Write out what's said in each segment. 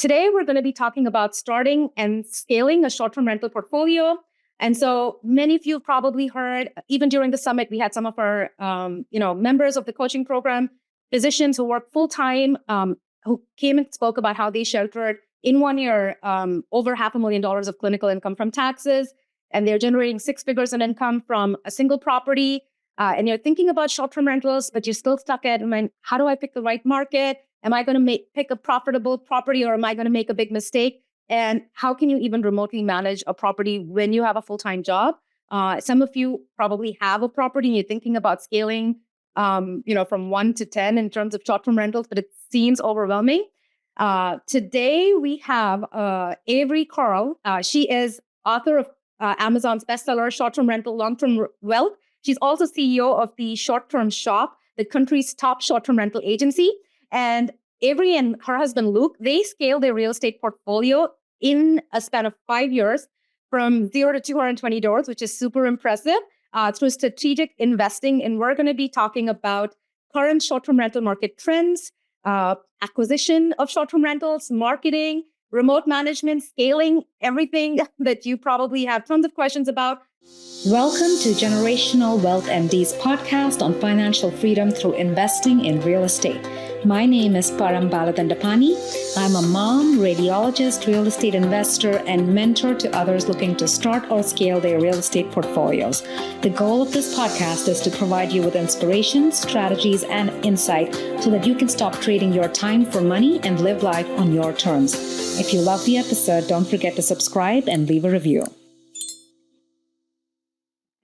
Today, we're going to be talking about starting and scaling a short-term rental portfolio. And so many of you have probably heard, even during the summit, we had some of our members of the coaching program, physicians who work full-time, who came and spoke about how they sheltered in 1 year over $500,000 of clinical income from taxes. And they're generating six figures in income from a single property. And you're thinking about short-term rentals, but you're still stuck at, how do I pick the right market? Am I going to pick a profitable property, or am I going to make a big mistake? And how can you even remotely manage a property when you have a full-time job? Some of you probably have a property and you're thinking about scaling, from 1 to 10 in terms of short-term rentals, but it seems overwhelming. Today we have Avery. She is author of Amazon's bestseller, Short-Term Rental, Long-Term Wealth. She's also CEO of the ShortTerm Shop, the country's top short-term rental agency. And Avery and her husband, Luke, they scaled their real estate portfolio in a span of 5 years from 0 to 220 doors, which is super impressive, through strategic investing. And we're going to be talking about current short-term rental market trends, acquisition of short-term rentals, marketing, remote management, scaling, everything that you probably have tons of questions about. Welcome to Generational Wealth MD's podcast on financial freedom through investing in real estate. My name is Param. I'm a mom, radiologist, real estate investor, and mentor to others looking to start or scale their real estate portfolios. The goal of this podcast is to provide you with inspiration, strategies, and insight so that you can stop trading your time for money and live life on your terms. If you love the episode, don't forget to subscribe and leave a review.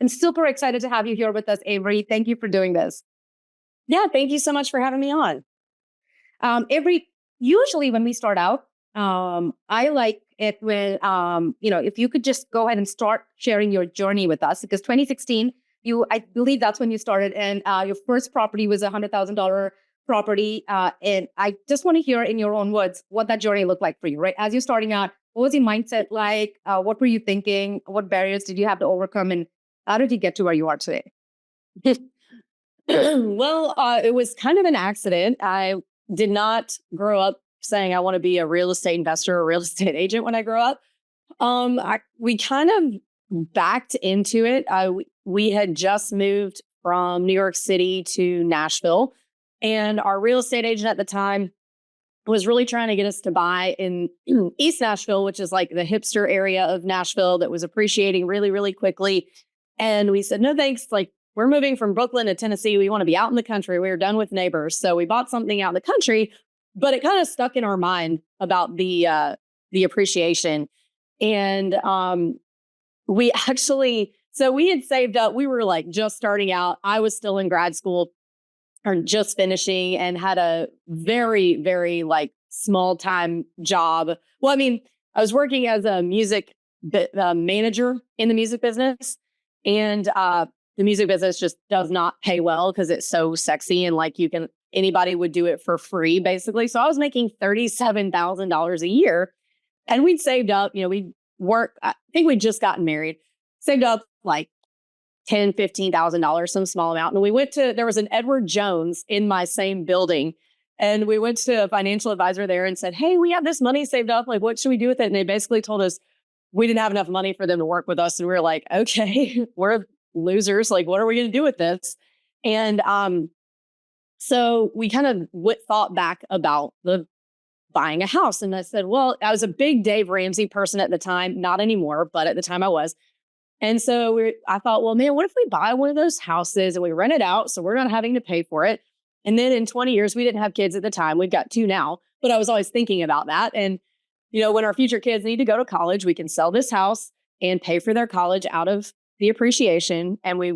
I'm super excited to have you here with us, Avery. Thank you for doing this. Yeah, thank you so much for having me on. Avery, usually when we start out, I like it when, if you could just go ahead and start sharing your journey with us, because 2016, I believe that's when you started, and your first property was a $100,000 property. And I just want to hear in your own words what that journey looked like for you, right? As you're starting out, what was your mindset like? What were you thinking? What barriers did you have to overcome? And how did you get to where you are today? Well, it was kind of an accident. I did not grow up saying I want to be a real estate investor or real estate agent when I grow up. We kind of backed into it. We had just moved from New York City to Nashville, and our real estate agent at the time was really trying to get us to buy in East Nashville, which is like the hipster area of Nashville that was appreciating really, really quickly. And we said, no, thanks. Like, we're moving from Brooklyn to Tennessee. We want to be out in the country. We were done with neighbors. So we bought something out in the country, but it kind of stuck in our mind about the appreciation. And we had saved up. We were like just starting out. I was still in grad school or just finishing, and had a very, very like small time job. Well, I was working as a music manager in the music business. And the music business just does not pay well because it's so sexy, and like anybody would do it for free, basically. So I was making $37,000 a year, and we'd saved up, we'd work. I think we'd just gotten married, saved up like $10,000, $15,000, some small amount. And there was an Edward Jones in my same building. And we went to a financial advisor there and said, hey, we have this money saved up. Like, what should we do with it? And they basically told us we didn't have enough money for them to work with us. And we were like, okay, we're losers. Like, what are we going to do with this? And so we kind of thought back about buying a house. And I said, well, I was a big Dave Ramsey person at the time, not anymore, but at the time I was. And so I thought, well, man, what if we buy one of those houses and we rent it out so we're not having to pay for it? And then in 20 years, we didn't have kids at the time. We've got two now, but I was always thinking about that. And when our future kids need to go to college, we can sell this house and pay for their college out of the appreciation. And we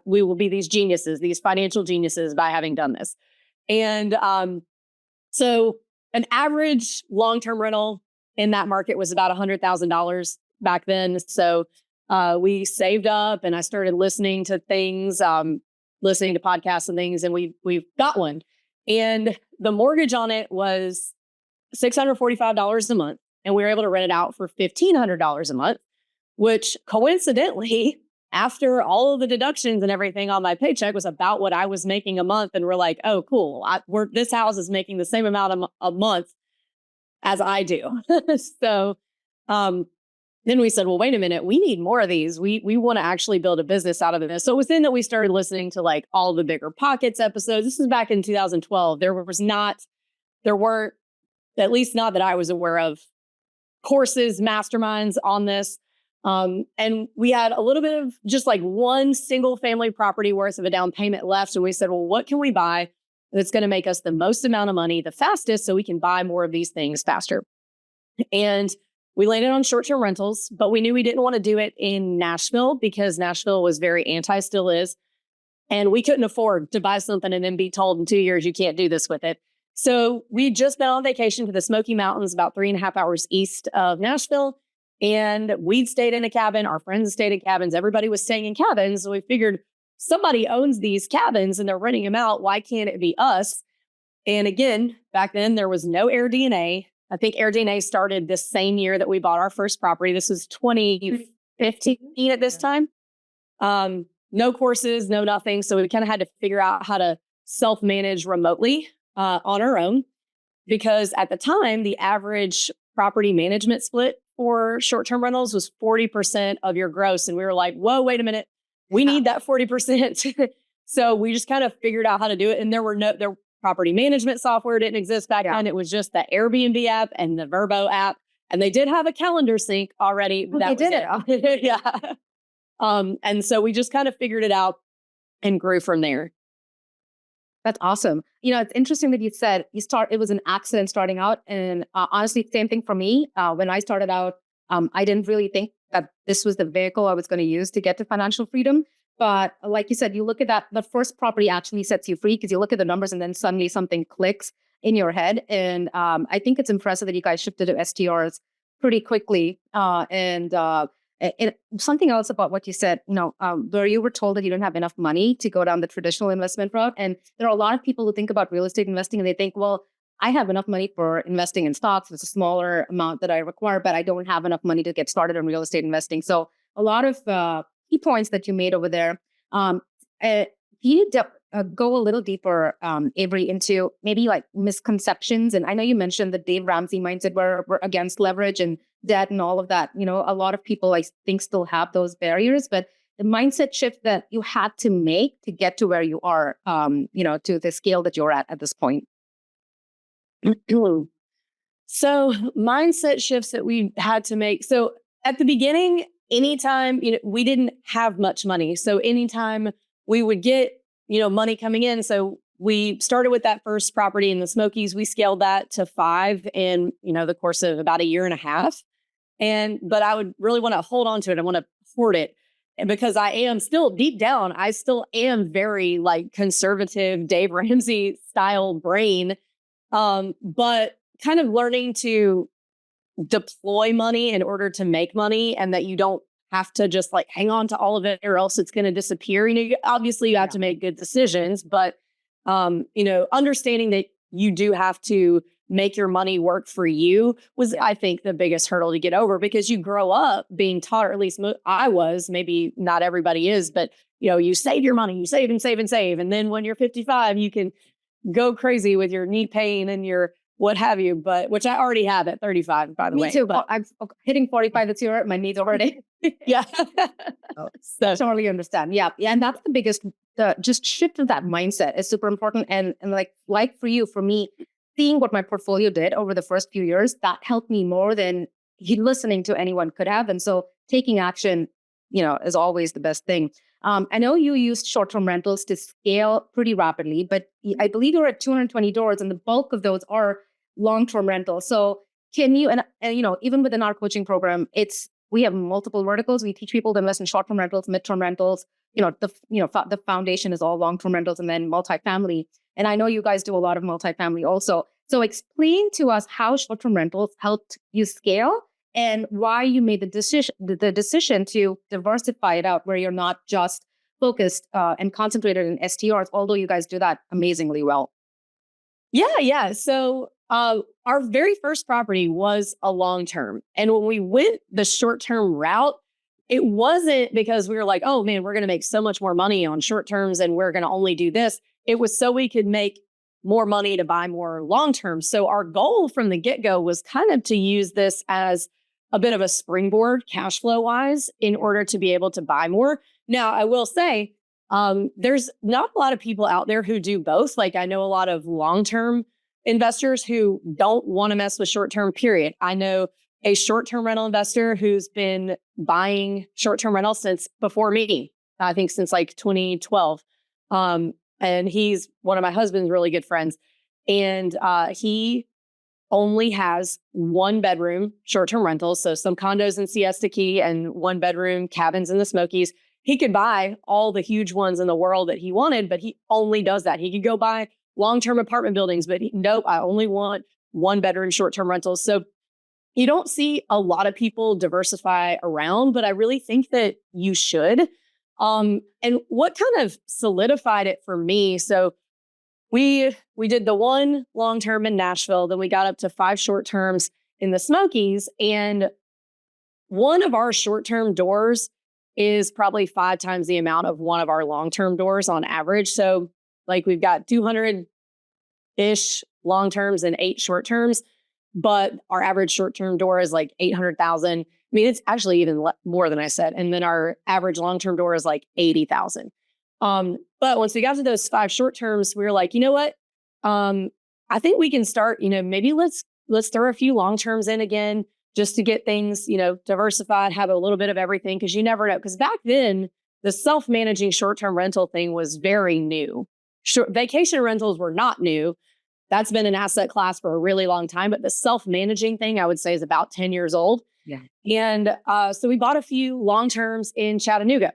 will be these geniuses, these financial geniuses, by having done this. And so an average long-term rental in that market was about $100,000 back then. So we saved up, and I started listening to things, listening to podcasts and things, and we got one. And the mortgage on it was $645 a month, and we were able to rent it out for $1,500 a month, which coincidentally, after all of the deductions and everything on my paycheck, was about what I was making a month. And we're like, oh, cool. This house is making the same amount a month as I do. So then we said, well, wait a minute, we need more of these. We want to actually build a business out of this. So it was then that we started listening to like all the Bigger Pockets episodes. This is back in 2012. There weren't, at least not that I was aware of, courses, masterminds on this. And we had a little bit of just like one single family property worth of a down payment left. So we said, well, what can we buy that's going to make us the most amount of money the fastest so we can buy more of these things faster? And we landed on short-term rentals, but we knew we didn't want to do it in Nashville because Nashville was very still is. And we couldn't afford to buy something and then be told in 2 years, you can't do this with it. So we'd just been on vacation to the Smoky Mountains, about 3.5 hours east of Nashville. And we'd stayed in a cabin. Our friends stayed in cabins. Everybody was staying in cabins. So we figured somebody owns these cabins and they're renting them out. Why can't it be us? And again, back then there was no AirDNA. I think AirDNA started this same year that we bought our first property. This was 2015 at this time. No courses, no nothing. So we kind of had to figure out how to self-manage remotely on our own, because at the time, the average property management split for short-term rentals was 40% of your gross. And we were like, whoa, wait a minute. We need that 40%. So we just kind of figured out how to do it. And there property management software didn't exist back then. It was just the Airbnb app and the Verbo app. And they did have a calendar sync already. But they did it. Yeah. And so we just kind of figured it out and grew from there. That's awesome. It's interesting that you said it was an accident starting out. And honestly, same thing for me. When I started out, I didn't really think that this was the vehicle I was going to use to get to financial freedom. But like you said, you look at that, the first property actually sets you free because you look at the numbers and then suddenly something clicks in your head. And I think it's impressive that you guys shifted to STRs pretty quickly. And something else about what you said, where you were told that you don't have enough money to go down the traditional investment route. And there are a lot of people who think about real estate investing and they think, well, I have enough money for investing in stocks. It's a smaller amount that I require, but I don't have enough money to get started on real estate investing. So a lot of key points that you made over there. You go a little deeper, Avery, into maybe like misconceptions. And I know you mentioned the Dave Ramsey mindset where we're against leverage and debt and all of that. A lot of people, I think, still have those barriers, but the mindset shift that you had to make to get to where you are, to the scale that you're at this point. So mindset shifts that we had to make. So at the beginning, anytime, we didn't have much money. So anytime we would get, money coming in. So we started with that first property in the Smokies. We scaled that to 5 in, the course of about 1.5 years. But I would really want to hold on to it. I want to hoard it. And because I am still deep down, I still am very like conservative Dave Ramsey style brain. But kind of learning to deploy money in order to make money, and that you don't have to just like hang on to all of it or else it's going to disappear. Obviously you have to make good decisions, but understanding that you do have to make your money work for you was, I think, the biggest hurdle to get over, because you grow up being taught, or at least I was, maybe not everybody is, but you save your money, you save and save and save. And then when you're 55, you can go crazy with your knee pain and your what have you, but which I already have at 35, by the way. Me too. But I'm hitting 45 this year. My knees already. Yeah. So totally understand. Yeah. And that's the biggest, just shift of that mindset is super important. And like for me, seeing what my portfolio did over the first few years, that helped me more than listening to anyone could have. And so taking action, is always the best thing. I know you used short-term rentals to scale pretty rapidly, but I believe you're at 220 doors and the bulk of those are long-term rentals. So can you, and even within our coaching program, we have multiple verticals. We teach people to invest in short-term rentals, mid-term rentals. The foundation is all long-term rentals and then multifamily. And I know you guys do a lot of multifamily also. So explain to us how short-term rentals helped you scale and why you made the decision to diversify it out, where you're not just focused and concentrated in STRs, although you guys do that amazingly well. Yeah. So our very first property was a long-term. And when we went the short-term route, it wasn't because we were like, oh man, we're going to make so much more money on short terms and we're going to only do this. It was so we could make more money to buy more long-term. So our goal from the get-go was kind of to use this as a bit of a springboard cash flow wise in order to be able to buy more. Now, I will say, there's not a lot of people out there who do both. Like I know a lot of long-term investors who don't want to mess with short-term, period. I know a short-term rental investor who's been buying short-term rentals since before me, I think since like 2012. And he's one of my husband's really good friends. And he only has 1-bedroom short-term rentals. So some condos in Siesta Key and 1-bedroom cabins in the Smokies. He could buy all the huge ones in the world that he wanted, but he only does that. He could go buy long-term apartment buildings, but nope, I only want 1-bedroom short-term rentals. So you don't see a lot of people diversify around, but I really think that you should. And what kind of solidified it for me? So we did the 1 long-term in Nashville, then we got up to 5 short-terms in the Smokies, and one of our short-term doors is probably 5 times the amount of one of our long-term doors on average. So like we've got 200-ish long-terms and 8 short-terms, but our average short-term door is like 800,000. I mean, it's actually even more than I said. And then our average long-term door is like 80,000. But once we got to those 5 short-terms, we were like, you know what? I think we can start, maybe let's throw a few long-terms in again, just to get things, diversified, have a little bit of everything. Cause you never know. Cause back then the self-managing short-term rental thing was very new. Vacation rentals were not new. That's been an asset class for a really long time, but the self-managing thing I would say is about 10 years old. Yeah. And so we bought a few long-terms in Chattanooga.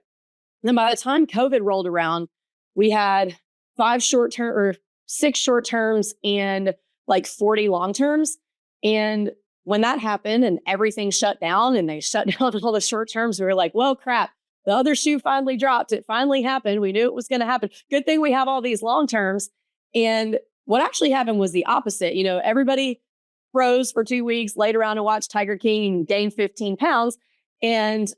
And then by the time COVID rolled around, we had 6 short-terms and like 40 long-terms. And when that happened and everything shut down and they shut down all the short-terms, we were like, well, crap, the other shoe finally dropped. It finally happened. We knew it was going to happen. Good thing we have all these long-terms. And what actually happened was the opposite. Everybody froze for 2 weeks, laid around and watched Tiger King and gained 15 pounds. And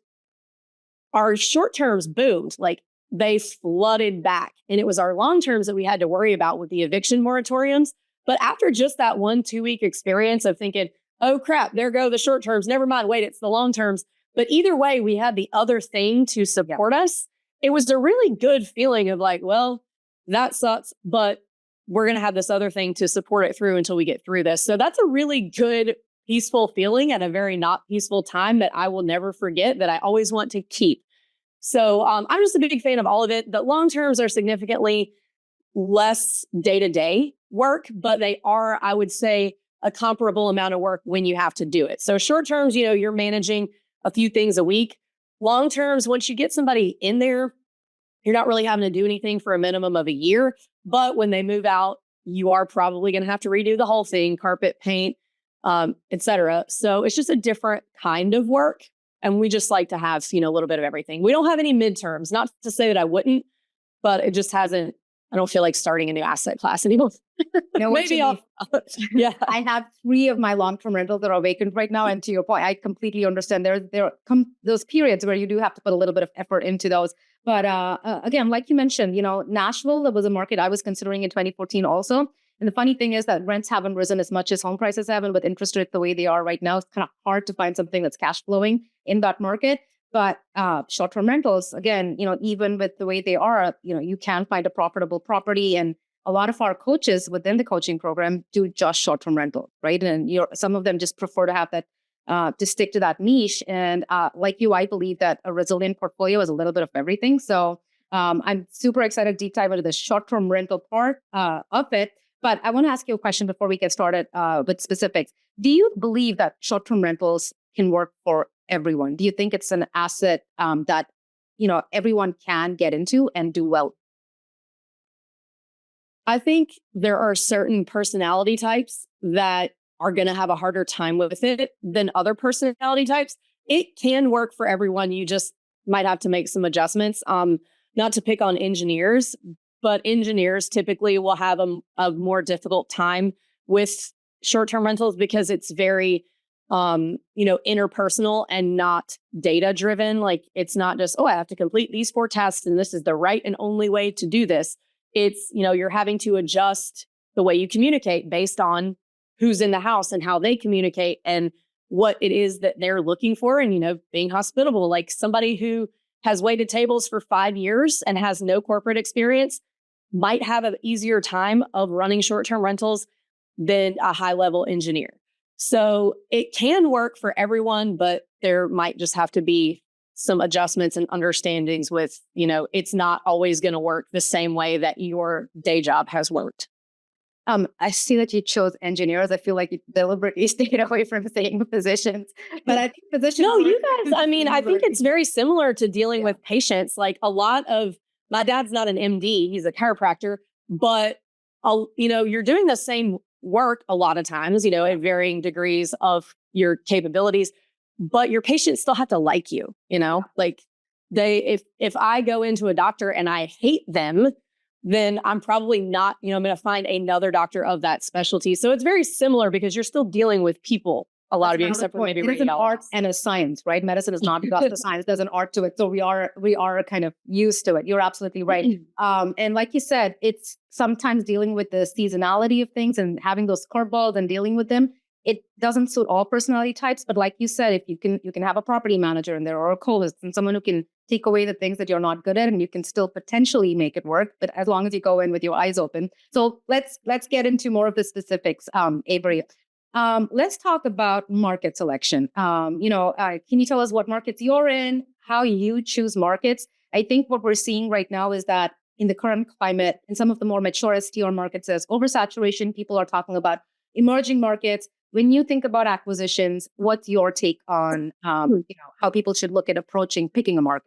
our short terms boomed, like they flooded back. And it was our long terms that we had to worry about with the eviction moratoriums. But after just that 1-2 week experience of thinking, oh crap, there go the short terms, never mind, wait, it's the long terms. But either way, we had the other thing to support us. It was a really good feeling of like, well, that sucks, but we're going to have this other thing to support it through until we get through this. So that's a really good, peaceful feeling at a very not peaceful time that I will never forget, that I always want to keep. So I'm just a big fan of all of it. The long terms are significantly less day-to-day work, but they are, I would say, a comparable amount of work when you have to do it. So short terms, you're managing a few things a week. Long terms, once you get somebody in there, you're not really having to do anything for a minimum of a year. But when they move out, you are probably going to have to redo the whole thing, carpet, paint, etc. So it's just a different kind of work. And we just like to have, a little bit of everything. We don't have any midterms, not to say that I wouldn't, but it just hasn't, I don't feel like starting a new asset class anymore. Maybe yeah. I have 3 of my long-term rentals that are vacant right now. And to your point, I completely understand there come those periods where you do have to put a little bit of effort into those. But again, like you mentioned, Nashville, that was a market I was considering in 2014 also. And the funny thing is that rents haven't risen as much as home prices have, and with interest rates the way they are right now, it's kind of hard to find something that's cash flowing in that market. But short-term rentals, again, even with the way they are, you can find a profitable property. And a lot of our coaches within the coaching program do just short-term rental, right? And some of them just prefer to have that, to stick to that niche. And like you, I believe that a resilient portfolio is a little bit of everything. So I'm super excited to deep dive into the short-term rental part of it. But I want to ask you a question before we get started with specifics. Do you believe that short-term rentals can work for everyone? Do you think it's an asset that everyone can get into and do well? I think there are certain personality types that are going to have a harder time with it than other personality types. It can work for everyone. You just might have to make some adjustments. Not to pick on engineers, but engineers typically will have a more difficult time with short-term rentals because it's very interpersonal and not data driven. Like it's not just, I have to complete these 4 tasks and this is the right and only way to do this. It's, you're having to adjust the way you communicate based on who's in the house and how they communicate and what it is that they're looking for. And, being hospitable, like somebody who has waited tables for 5 years and has no corporate experience might have an easier time of running short-term rentals than a high-level engineer. So it can work for everyone, but there might just have to be some adjustments and understandings with, it's not always going to work the same way that your day job has worked. I see that you chose engineers. I feel like you deliberately stayed away from saying physicians, but I think physicians. No, you guys, I think it's very similar to dealing with patients. Like my dad's not an MD, he's a chiropractor, but you're doing the same work a lot of times, at varying degrees of your capabilities, but your patients still have to like you, like if I go into a doctor and I hate them, then I'm probably not, I'm going to find another doctor of that specialty. So it's very similar because you're still dealing with people, a lot of you, except for maybe it is an art radiologists. and a science, right? Medicine is not just a science, there's an art to it. So we are kind of used to it. You're absolutely right. And like you said, it's sometimes dealing with the seasonality of things and having those curveballs and dealing with them. It doesn't suit all personality types, but like you said, if you can have a property manager in there or a co-list and someone who can take away the things that you're not good at, and you can still potentially make it work, but as long as you go in with your eyes open. So let's get into more of the specifics, Avery. Let's talk about market selection. Can you tell us what markets you're in, how you choose markets? I think what we're seeing right now is that in the current climate, in some of the more mature STR markets, there's oversaturation. People are talking about emerging markets. When you think about acquisitions, what's your take on how people should look at picking a market?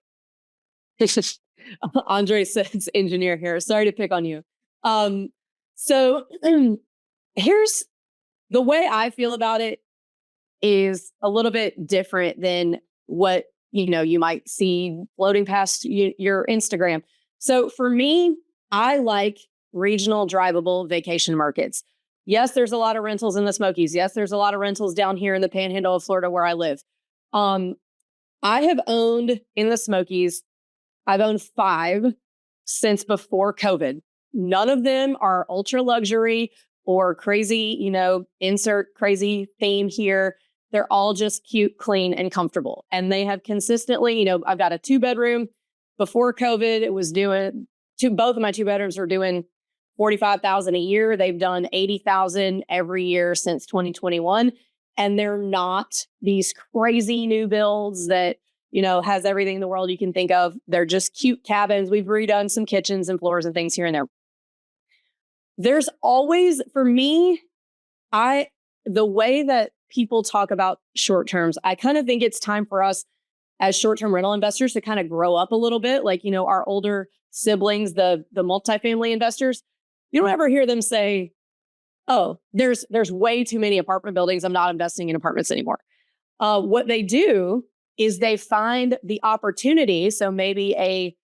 Andre says engineer here. Sorry to pick on you. So here's the way I feel about it is a little bit different than what you might see floating past your Instagram. So for me, I like regional drivable vacation markets. Yes, there's a lot of rentals in the Smokies. Yes, there's a lot of rentals down here in the Panhandle of Florida where I live. I have owned in the Smokies, I've owned 5 since before COVID. None of them are ultra luxury or crazy, insert crazy theme here. They're all just cute, clean, and comfortable. And they have consistently, I've got a 2-bedroom. Before COVID, it was doing both of my 2 bedrooms were doing $45,000 a year. They've done $80,000 every year since 2021. And they're not these crazy new builds that, has everything in the world you can think of. They're just cute cabins. We've redone some kitchens and floors and things here and there. There's always, for me, the way that people talk about short terms, I kind of think it's time for us as short-term rental investors to kind of grow up a little bit. Like, our older siblings, the multifamily investors, you don't ever hear them say, oh, there's way too many apartment buildings. I'm not investing in apartments anymore. What they do is they find the opportunity. So maybe a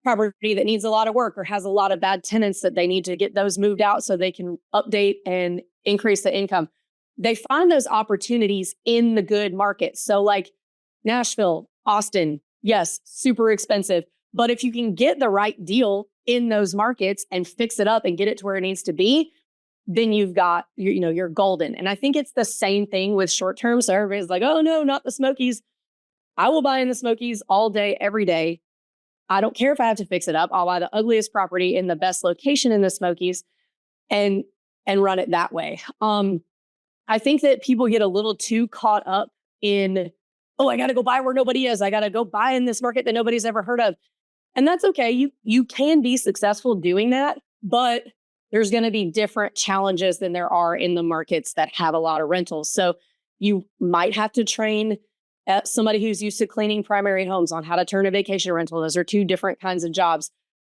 property that needs a lot of work or has a lot of bad tenants that they need to get those moved out so they can update and increase the income. They find those opportunities in the good markets. So like Nashville, Austin, yes, super expensive. But if you can get the right deal in those markets and fix it up and get it to where it needs to be, then you've got, you're golden. And I think it's the same thing with short term. So everybody's like, oh no, not the Smokies. I will buy in the Smokies all day, every day. I don't care if I have to fix it up. I'll buy the ugliest property in the best location in the Smokies and run it that way. I think that people get a little too caught up in, oh, I got to go buy where nobody is. I got to go buy in this market that nobody's ever heard of. And that's okay. You can be successful doing that, but there's going to be different challenges than there are in the markets that have a lot of rentals. So you might have to train somebody who's used to cleaning primary homes on how to turn a vacation rental. Those are 2 different kinds of jobs.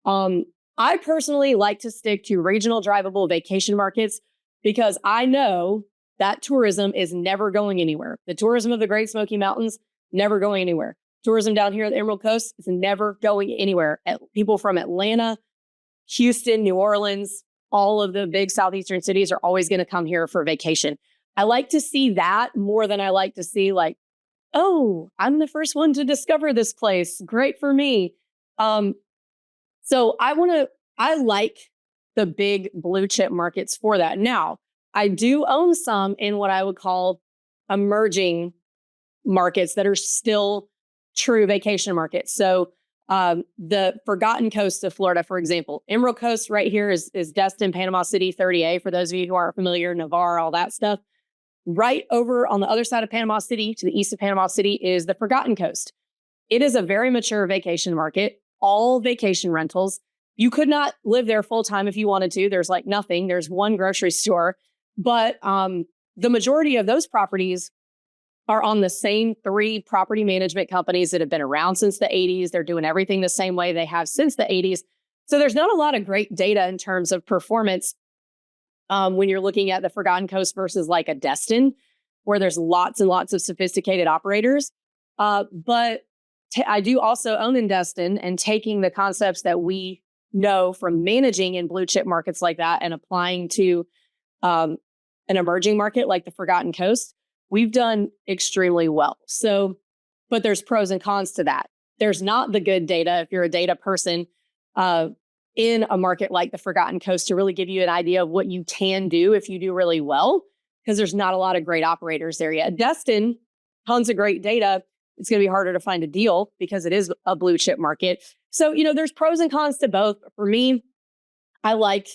I personally like to stick to regional drivable vacation markets because I know that tourism is never going anywhere. The tourism of the Great Smoky Mountains, never going anywhere. Tourism down here at the Emerald Coast is never going anywhere. People from Atlanta, Houston, New Orleans, all of the big southeastern cities are always going to come here for vacation. I like to see that more than I like to see like, oh, I'm the first one to discover this place. Great for me. So I like the big blue chip markets for that. Now, I do own some in what I would call emerging markets that are still true vacation markets. So the Forgotten Coast of Florida, for example, Emerald Coast right here is Destin, Panama City, 30A, for those of you who aren't familiar, Navarre, all that stuff. Right over on the other side of Panama City, to the east of Panama City, is the Forgotten Coast. It is a very mature vacation market, all vacation rentals. You could not live there full time if you wanted to. There's like nothing. There's one grocery store. But the majority of those properties are on the same 3 property management companies that have been around since the 80s. They're doing everything the same way they have since the 80s. So there's not a lot of great data in terms of performance when you're looking at the Forgotten Coast versus like a Destin, where there's lots and lots of sophisticated operators. But I do also own in Destin, and taking the concepts that we know from managing in blue chip markets like that and applying to an emerging market like the Forgotten Coast, we've done extremely well. So, but there's pros and cons to that. There's not the good data if you're a data person in a market like the Forgotten Coast to really give you an idea of what you can do if you do really well, because there's not a lot of great operators there yet. Destin, tons of great data. It's going to be harder to find a deal because it is a blue chip market. So, there's pros and cons to both. For me, I like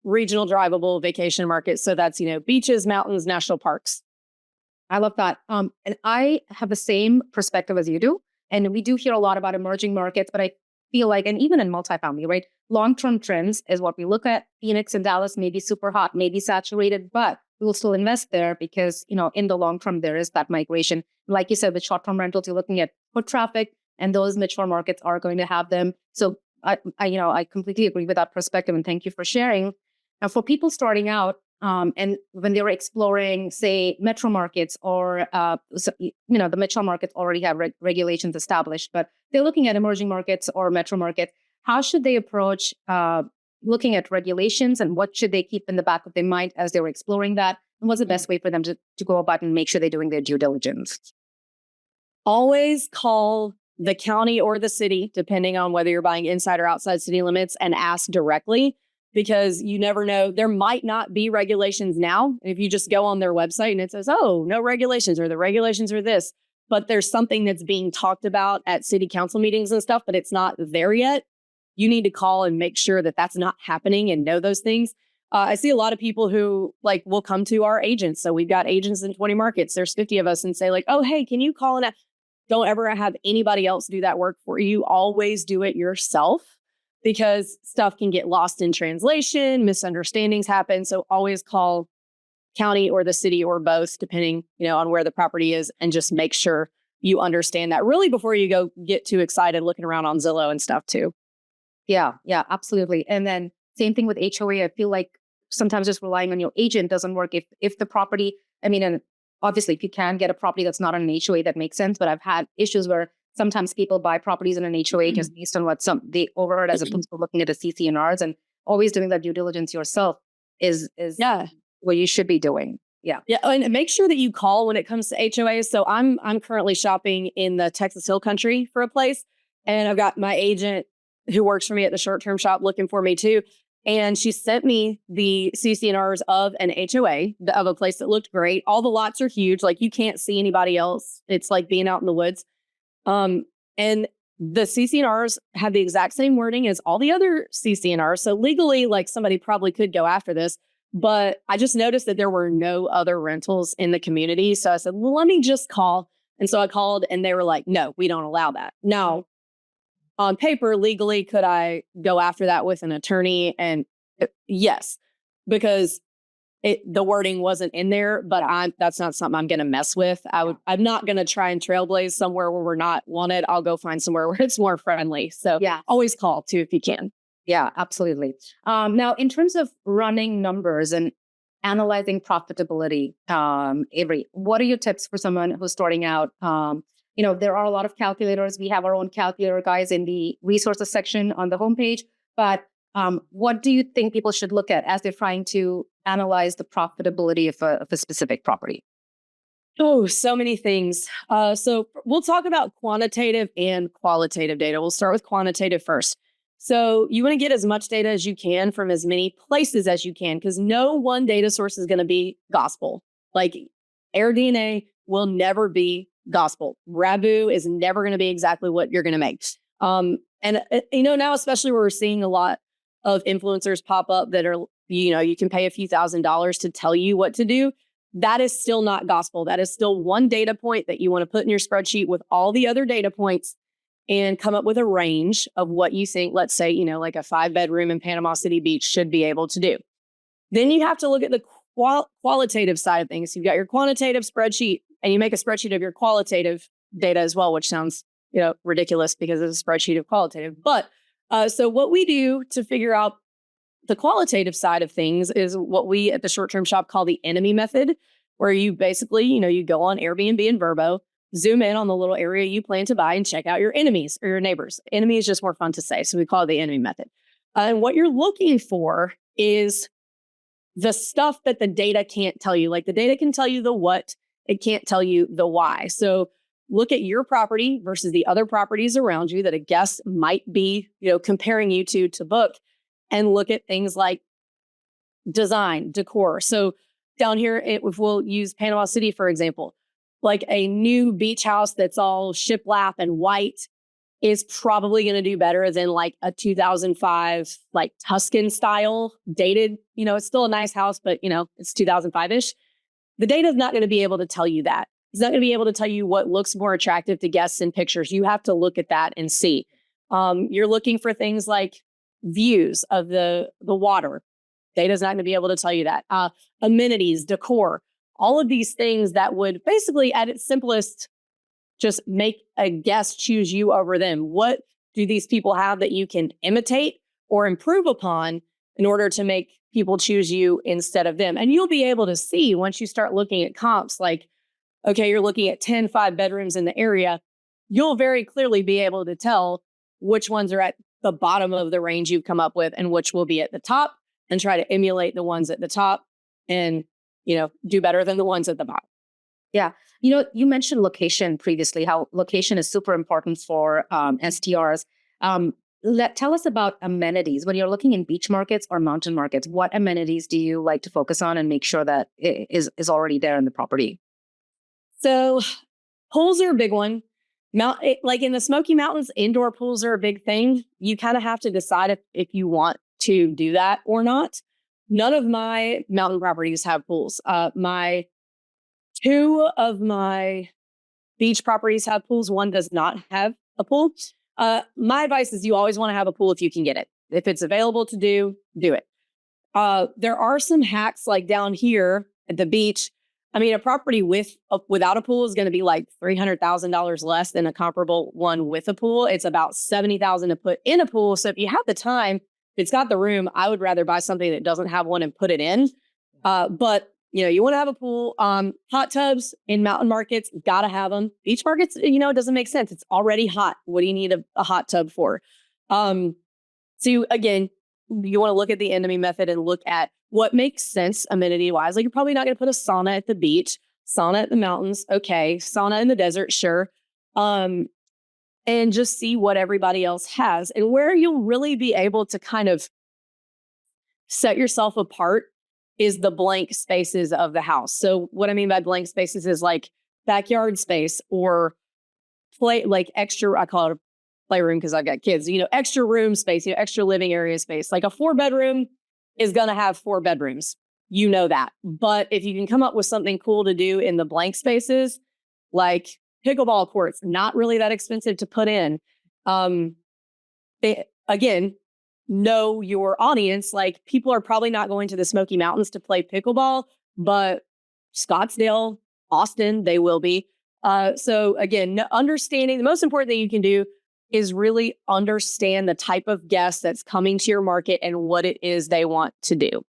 regional drivable vacation markets. So that's, beaches, mountains, national parks. I love that. And I have the same perspective as you do. And we do hear a lot about emerging markets, but I feel like, and even in multifamily, right? Long-term trends is what we look at. Phoenix and Dallas may be super hot, may be saturated, but we will still invest there because, in the long term, there is that migration. Like you said, with short-term rentals, you're looking at foot traffic, and those mature markets are going to have them. So I completely agree with that perspective, and thank you for sharing. Now, for people starting out, and when they were exploring, say, metro markets or, the metro markets already have regulations established, but they're looking at emerging markets or metro markets. How should they approach looking at regulations, and what should they keep in the back of their mind as they were exploring that? And what's the best way for them to go about and make sure they're doing their due diligence? Always call the county or the city, depending on whether you're buying inside or outside city limits, and ask directly, because you never know. There might not be regulations now. If you just go on their website and it says, oh, no regulations, or the regulations are this, but there's something that's being talked about at city council meetings and stuff, but it's not there yet. You need to call and make sure that that's not happening and know those things. I see a lot of people who will come to our agents. So we've got agents in 20 markets. There's 50 of us, and say oh, hey, can you call in? Don't ever have anybody else do that work for you. Always do it yourself, because stuff can get lost in translation, misunderstandings happen. So always call county or the city or both, depending, on where the property is, and just make sure you understand that really before you go get too excited looking around on Zillow and stuff too. Yeah, absolutely. And then same thing with HOA. I feel like sometimes just relying on your agent doesn't work. If the property, and obviously if you can get a property that's not on an HOA, that makes sense. But I've had issues where sometimes people buy proproperties in an HOA just based on what they overheard, as opposed to looking at the CC&Rs, and always doing that due diligence yourself is what you should be doing. Yeah. And make sure that you call when it comes to HOAs. So I'm currently shopping in the Texas Hill Country for a place, and I've got my agent who works for me at the short-term shop looking for me too. And she sent me the CC&Rs of an HOA of a place that looked great. All the lots are huge. You can't see anybody else. It's like being out in the woods. And the CC&Rs have the exact same wording as all the other CC&Rs. So legally, somebody probably could go after this, but I just noticed that there were no other rentals in the community. So I said, well, let me just call. And so I called, and they were like, no, we don't allow that. Now, on paper, legally, could I go after that with an attorney? And yes, because the wording wasn't in there, but that's not something I'm going to mess with. I'm not going to try and trailblaze somewhere where we're not wanted. I'll go find somewhere where it's more friendly. So always call too, if you can. Yeah, absolutely. Now, in terms of running numbers and analyzing profitability, Avery, what are your tips for someone who's starting out? There are a lot of calculators. We have our own calculator guys in the resources section on the homepage. But what do you think people should look at as they're trying to analyze the profitability of a specific property? Oh, so many things. So we'll talk about quantitative and qualitative data. We'll start with quantitative first. So you want to get as much data as you can from as many places as you can, because no one data source is going to be gospel. Like AirDNA will never be gospel. Rabu is never going to be exactly what you're going to make. Now, especially where we're seeing a lot of influencers pop up that are, you can pay a few $1,000s to tell you what to do. That is still not gospel. That is still one data point that you want to put in your spreadsheet with all the other data points and come up with a range of what you think, let's say, like a 5-bedroom in Panama City Beach should be able to do. Then you have to look at the qualitative side of things. You've got your quantitative spreadsheet, and you make a spreadsheet of your qualitative data as well, which sounds, ridiculous because it's a spreadsheet of qualitative. But so what we do to figure out the qualitative side of things is what we at the Short-Term Shop call the enemy method, where you basically, you go on Airbnb and Vrbo, zoom in on the little area you plan to buy and check out your enemies or your neighbors. Enemy is just more fun to say, so we call it the enemy method. And what you're looking for is the stuff that the data can't tell you. Like the data can tell you the what, it can't tell you the why. So look at your property versus the other properties around you that a guest might be, comparing you to book, and look at things like design, decor. So down here, if we'll use Panama City, for example, like a new beach house that's all shiplap and white is probably going to do better than like a 2005, like Tuscan style dated, it's still a nice house, but it's 2005-ish. The data is not going to be able to tell you that. It's not going to be able to tell you what looks more attractive to guests in pictures. You have to look at that and see. You're looking for things like views of the water. Data's not going to be able to tell you that. Amenities, decor, all of these things that would basically, at its simplest, just make a guest choose you over them. What do these people have that you can imitate or improve upon in order to make people choose you instead of them? And you'll be able to see once you start looking at comps, like, okay, you're looking at 10 5-bedrooms in the area. You'll very clearly be able to tell which ones are at the bottom of the range you've come up with and which will be at the top, and try to emulate the ones at the top and, do better than the ones at the bottom. Yeah. You mentioned location previously, how location is super important for STRs. Tell us about amenities. When you're looking in beach markets or mountain markets, what amenities do you like to focus on and make sure that it is already there in the property? So pools are a big one. Like in the Smoky Mountains, indoor pools are a big thing. You kind of have to decide if you want to do that or not. None of my mountain properties have pools. Two of my beach properties have pools. One does not have a pool. My advice is you always want to have a pool if you can get it. If it's available to do it. There are some hacks like down here at the beach. I mean, a property without a pool is going to be like $300,000 less than a comparable one with a pool. It's about $70,000 to put in a pool. So if you have the time, if it's got the room, I would rather buy something that doesn't have one and put it in. But you want to have a pool. Hot tubs in mountain markets, got to have them. Beach markets, it doesn't make sense. It's already hot. What do you need a hot tub for? So again, you want to look at the enemy method and look at what makes sense amenity wise. Like you're probably not going to put a sauna at the beach, sauna at the mountains. Okay. Sauna in the desert. Sure. And just see what everybody else has, and where you'll really be able to kind of set yourself apart is the blank spaces of the house. So what I mean by blank spaces is like backyard space or like extra, I call it a playroom because I've got kids, extra room space, extra living area space. Like a 4-bedroom is going to have 4 bedrooms. That. But if you can come up with something cool to do in the blank spaces, like pickleball courts, not really that expensive to put in. Again, know your audience. Like people are probably not going to the Smoky Mountains to play pickleball, but Scottsdale, Austin, they will be. So again, understanding the most important thing you can do is really understand the type of guest that's coming to your market and what it is they want to do.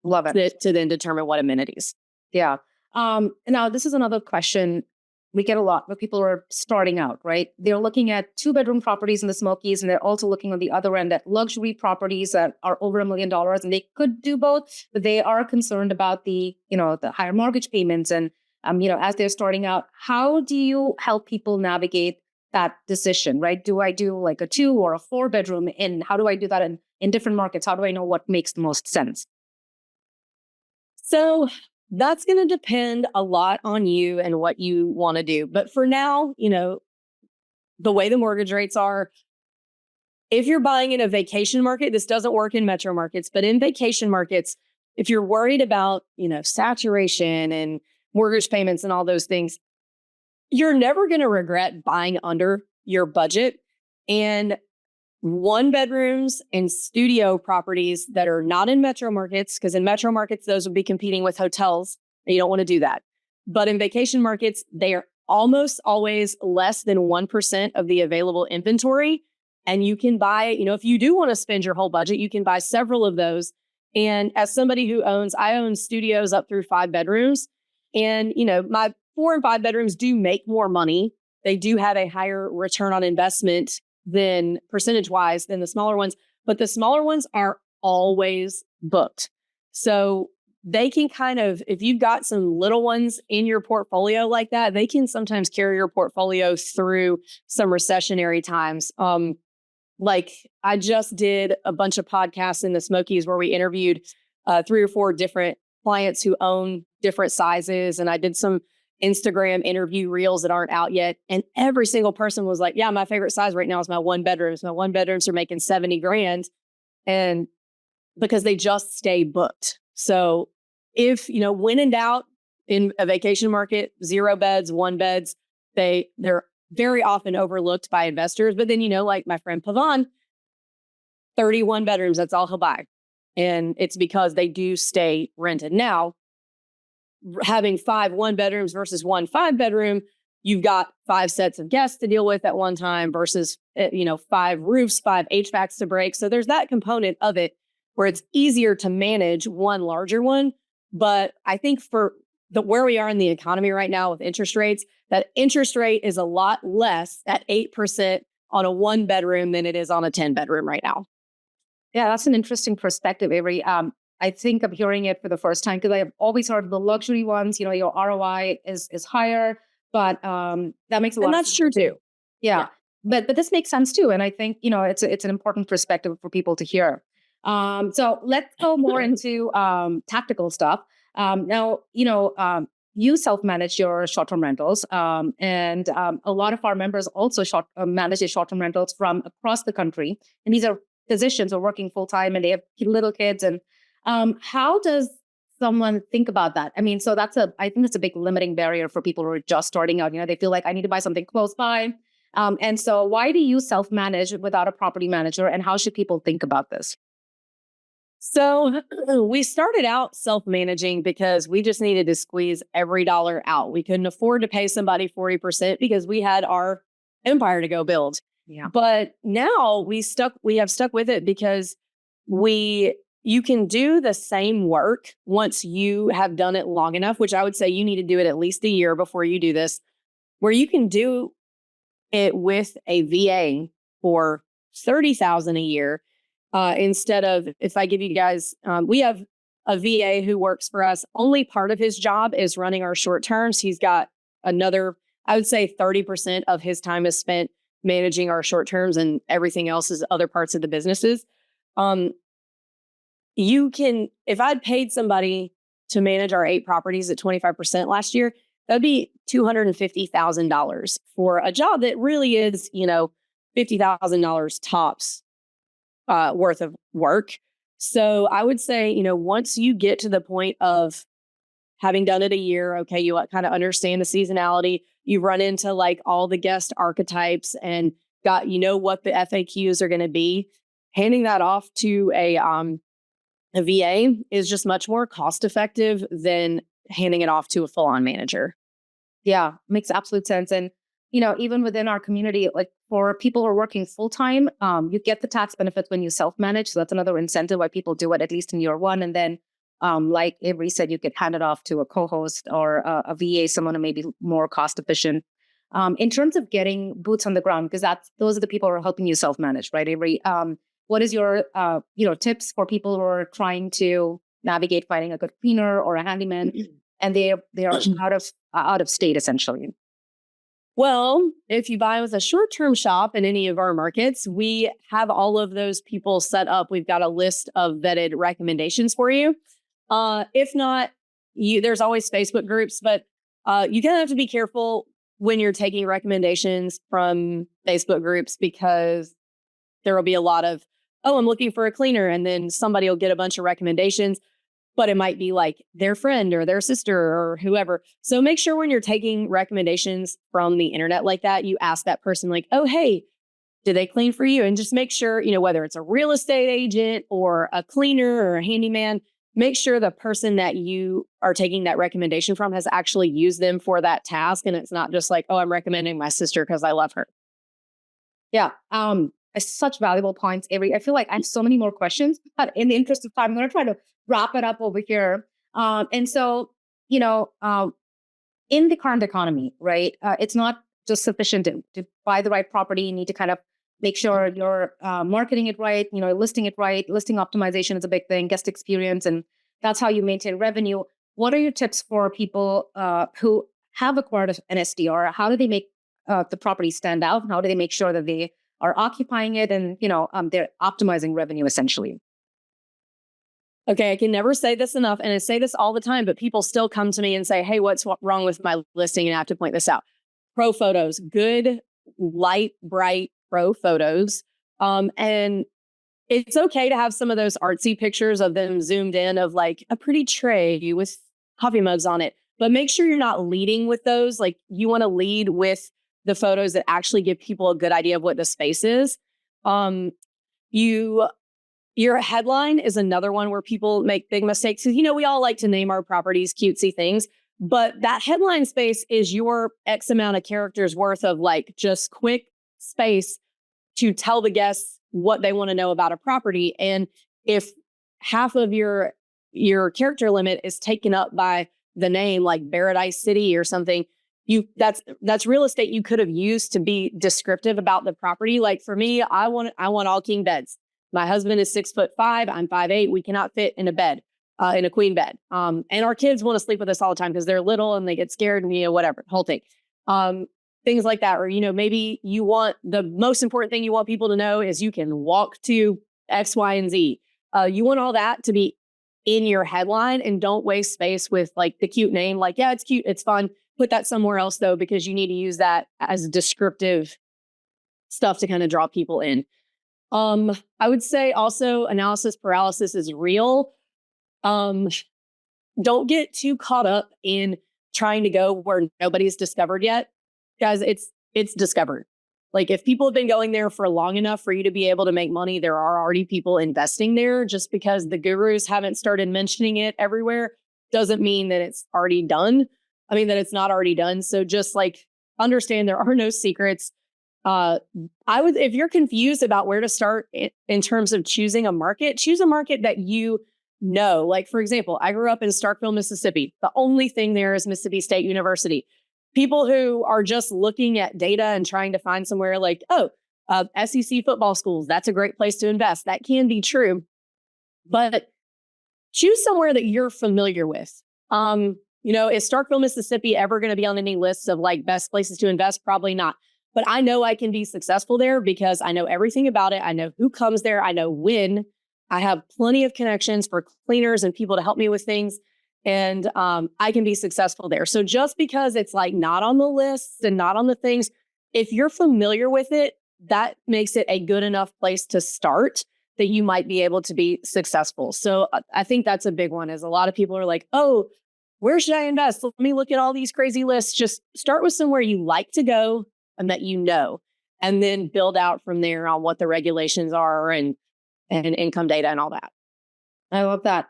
Love it. To then determine what amenities. Yeah. Now this is another question we get a lot where people are starting out, right? They're looking at 2-bedroom properties in the Smokies, and they're also looking on the other end at luxury properties that are over $1 million, and they could do both, but they are concerned about the higher mortgage payments. And, as they're starting out, how do you help people navigate that decision, right? Do I do like a 2 or a 4 bedroom in? How do I do that in different markets? How do I know what makes the most sense? So that's going to depend a lot on you and what you want to do. But for now, the way the mortgage rates are, if you're buying in a vacation market, this doesn't work in metro markets, but in vacation markets, if you're worried about, saturation and mortgage payments and all those things, you're never going to regret buying under your budget. And 1 bedrooms and studio properties that are not in metro markets, because in metro markets, those would be competing with hotels. And you don't want to do that. But in vacation markets, they are almost always less than 1% of the available inventory. And you can buy, if you do want to spend your whole budget, you can buy several of those. And as somebody I own studios up through 5 bedrooms. And, my 4 and 5 bedrooms do make more money. They do have a higher return on investment than percentage-wise than the smaller ones. But the smaller ones are always booked. So they can if you've got some little ones in your portfolio like that, they can sometimes carry your portfolio through some recessionary times. Like I just did a bunch of podcasts in the Smokies where we interviewed 3 or 4 different clients who own different sizes. And I did some Instagram interview reels that aren't out yet. And every single person was like, yeah, my favorite size right now is my 1 bedrooms. My 1 bedrooms are making 70 grand. And because they just stay booked. So if, when in doubt in a vacation market, 0 beds, 1 beds, they're very often overlooked by investors. But then, like my friend Pavan, 31 bedrooms, that's all he'll buy. And it's because they do stay rented. Now, having 5 1 bedrooms versus 1 5 bedroom, you've got 5 sets of guests to deal with at one time versus, 5 roofs, 5 HVACs to break. So there's that component of it where it's easier to manage one larger one. But I think for where we are in the economy right now with interest rates, that interest rate is a lot less at 8% on a 1 bedroom than it is on a 10 bedroom right now. Yeah, that's an interesting perspective, Avery. I think I'm hearing it for the first time because I've always heard the luxury ones, your ROI is higher, but that makes a lot and of that's sense. true too. Yeah. But this makes sense too. And I think, it's an important perspective for people to hear. So let's go more into tactical stuff. Now, you self-manage your short-term rentals, and a lot of our members also manage their short-term rentals from across the country. And these are physicians who are working full-time and they have little kids. And how does someone think about that? I mean, so I think that's a big limiting barrier for people who are just starting out. They feel like I need to buy something close by. And so why do you self-manage without a property manager? And how should people think about this? So we started out self-managing because we just needed to squeeze every dollar out. We couldn't afford to pay somebody 40% because we had our empire to go build. Yeah. But now we have stuck with it because you can do the same work once you have done it long enough, which I would say you need to do it at least a year before you do this, where you can do it with a VA for $30,000 a year. Instead of, if I give you guys, we have a VA who works for us. Only part of his job is running our short terms. He's got another, I would say 30% of his time is spent managing our short terms and everything else is other parts of the businesses. If I'd paid somebody to manage our 8 properties at 25% last year, that'd be $250,000 for a job that really is, $50,000 tops worth of work. So I would say, once you get to the point of having done it a year, okay, you kind of understand the seasonality, you run into like all the guest archetypes and got, what the FAQs are going to be, handing that off to a VA is just much more cost effective than handing it off to a full-on manager. Yeah, makes absolute sense. And, even within our community, like for people who are working full-time, you get the tax benefits when you self-manage. So that's another incentive why people do it, at least in year one. And then, like Avery said, you get handed off to a co-host or a VA, someone who may be more cost efficient. In terms of getting boots on the ground, because those are the people who are helping you self-manage, right, Avery? What is your, tips for people who are trying to navigate finding a good cleaner or a handyman, and they are out of state essentially? Well, if you buy with a short-term shop in any of our markets, we have all of those people set up. We've got a list of vetted recommendations for you. If not, there's always Facebook groups, but you kind of have to be careful when you're taking recommendations from Facebook groups because there will be a lot of, oh, I'm looking for a cleaner, and then somebody will get a bunch of recommendations, but it might be like their friend or their sister or whoever. So make sure when you're taking recommendations from the internet like that, you ask that person like, oh, hey, did they clean for you? And just make sure, whether it's a real estate agent or a cleaner or a handyman, make sure the person that you are taking that recommendation from has actually used them for that task. And it's not just like, oh, I'm recommending my sister because I love her. Yeah. Such valuable points, Avery. I feel like I have so many more questions, but in the interest of time, I'm going to try to wrap it up over here. And so, in the current economy, right, it's not just sufficient to buy the right property. You need to kind of make sure you're marketing it right, listing it right. Listing optimization is a big thing, guest experience, and that's how you maintain revenue. What are your tips for people who have acquired an SDR? How do they make the property stand out? And how do they make sure that they are occupying it and, they're optimizing revenue essentially? Okay, I can never say this enough, and I say this all the time, but people still come to me and say, hey, what's wrong with my listing? And I have to point this out. Pro photos, good, light, bright pro photos. And it's okay to have some of those artsy pictures of them zoomed in of like a pretty tray with coffee mugs on it. But make sure you're not leading with those. Like you want to lead with the photos that actually give people a good idea of what the space is. Your headline is another one where people make big mistakes. Because, we all like to name our properties cutesy things, but that headline space is your X amount of characters worth of like just quick space to tell the guests what they want to know about a property. And if half of your character limit is taken up by the name like Paradise City or something, that's real estate you could have used to be descriptive about the property. Like for me, I want all king beds. My husband is 6'5", I'm 5'8". We cannot fit in a bed, in a queen bed. And our kids want to sleep with us all the time because they're little and they get scared and whatever, the whole thing. Things like that. Or, maybe you want the most important thing you want people to know is you can walk to X, Y, and Z. You want all that to be in your headline, and don't waste space with like the cute name. Like, yeah, it's cute, it's fun. Put that somewhere else though, because you need to use that as descriptive stuff to kind of draw people in. I would say also analysis paralysis is real. Don't get too caught up in trying to go where nobody's discovered yet. Guys, it's discovered. Like if people have been going there for long enough for you to be able to make money, there are already people investing there. Just because the gurus haven't started mentioning it everywhere doesn't mean that it's already done. That it's not already done. So just like understand there are no secrets. If you're confused about where to start in terms of choosing a market, choose a market that you know. Like, for example, I grew up in Starkville, Mississippi. The only thing there is Mississippi State University. People who are just looking at data and trying to find somewhere like, SEC football schools, that's a great place to invest. That can be true. But choose somewhere that you're familiar with. Is Starkville, Mississippi ever going to be on any lists of like best places to invest? Probably not. But I know I can be successful there because I know everything about it. I know who comes there. I know when. I have plenty of connections for cleaners and people to help me with things. And I can be successful there. So just because it's like not on the lists and not on the things, if you're familiar with it, that makes it a good enough place to start that you might be able to be successful. So I think that's a big one, is a lot of people are like, oh, where should I invest? Let me look at all these crazy lists. Just start with somewhere you like to go and that and then build out from there on what the regulations are and income data and all that. I love that.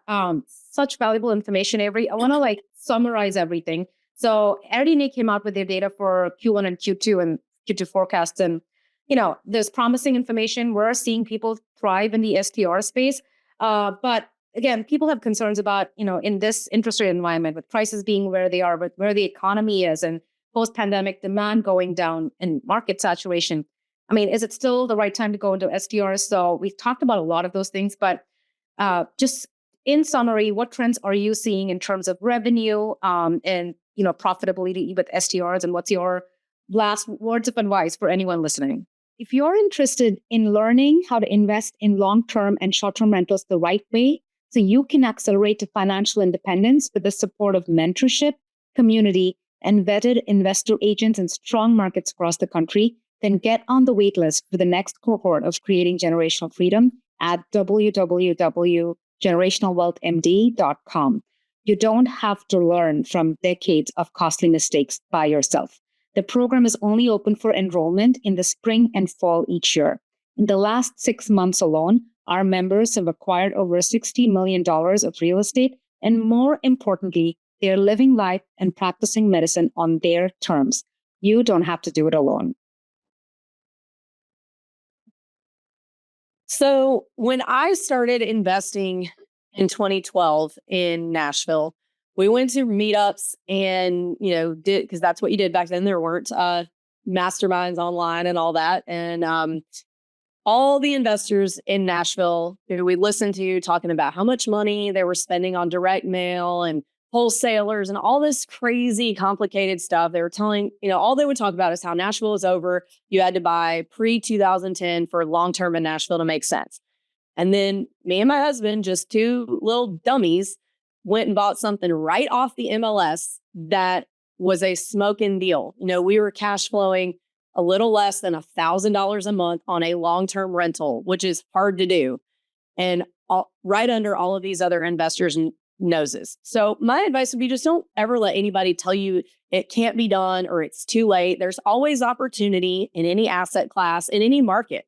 Such valuable information, Avery. I want to summarize everything. So RDNA came out with their data for Q1 and Q2 and Q2 forecasts. And, there's promising information. We're seeing people thrive in the STR space. But again, people have concerns about, in this interest rate environment with prices being where they are, with where the economy is and post-pandemic demand going down and market saturation. Is it still the right time to go into STRs? So we've talked about a lot of those things, but just in summary, what trends are you seeing in terms of revenue and profitability with STRs, and what's your last words of advice for anyone listening? If you're interested in learning how to invest in long-term and short-term rentals the right way, so you can accelerate to financial independence with the support of mentorship, community, and vetted investor agents in strong markets across the country, then get on the waitlist for the next cohort of Creating Generational Freedom at www.generationalwealthmd.com. You don't have to learn from decades of costly mistakes by yourself. The program is only open for enrollment in the spring and fall each year. In the last 6 months alone, our members have acquired over $60 million of real estate, and more importantly, they're living life and practicing medicine on their terms. You don't have to do it alone. So when I started investing in 2012 in Nashville, we went to meetups and, did, because that's what you did back then. There weren't masterminds online and all that. And all the investors in Nashville who we listened to talking about how much money they were spending on direct mail and wholesalers and all this crazy complicated stuff. They were telling, all they would talk about is how Nashville is over. You had to buy pre-2010 for long-term in Nashville to make sense. And then me and my husband, just two little dummies, went and bought something right off the MLS that was a smoking deal. We were cash flowing a little less than $1,000 a month on a long-term rental, which is hard to do. And right under all of these other investors' noses. So my advice would be just don't ever let anybody tell you it can't be done or it's too late. There's always opportunity in any asset class, in any market.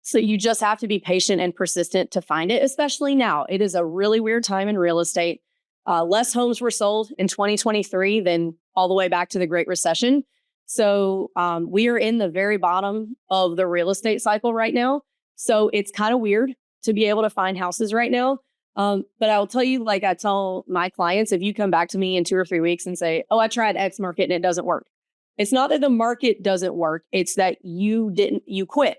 So you just have to be patient and persistent to find it, especially now. It is a really weird time in real estate. Less homes were sold in 2023 than all the way back to the Great Recession. So we are in the very bottom of the real estate cycle right now. So it's kind of weird to be able to find houses right now. But I'll tell you, like I tell my clients, if you come back to me in 2 or 3 weeks and say, oh, I tried X market and it doesn't work. It's not that the market doesn't work. It's that you quit.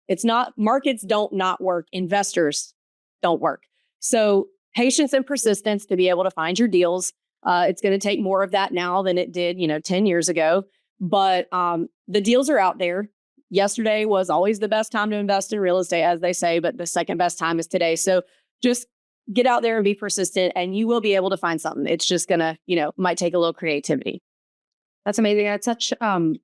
It's not, markets don't not work. Investors don't work. So patience and persistence to be able to find your deals. It's going to take more of that now than it did, 10 years ago. But the deals are out there. Yesterday was always the best time to invest in real estate, as they say, but the second best time is today. So just get out there and be persistent and you will be able to find something. It's just going to, might take a little creativity. That's amazing. It's such an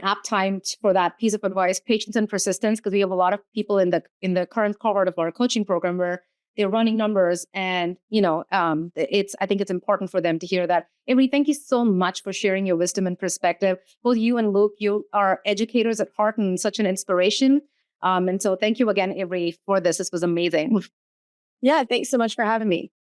apt time for that piece of advice, patience and persistence, because we have a lot of people in the current cohort of our coaching program where they're running numbers and, I think it's important for them to hear that. Avery, thank you so much for sharing your wisdom and perspective. Both you and Luke, you are educators at heart and such an inspiration. And so thank you again, Avery, for this. This was amazing. Yeah, thanks so much for having me.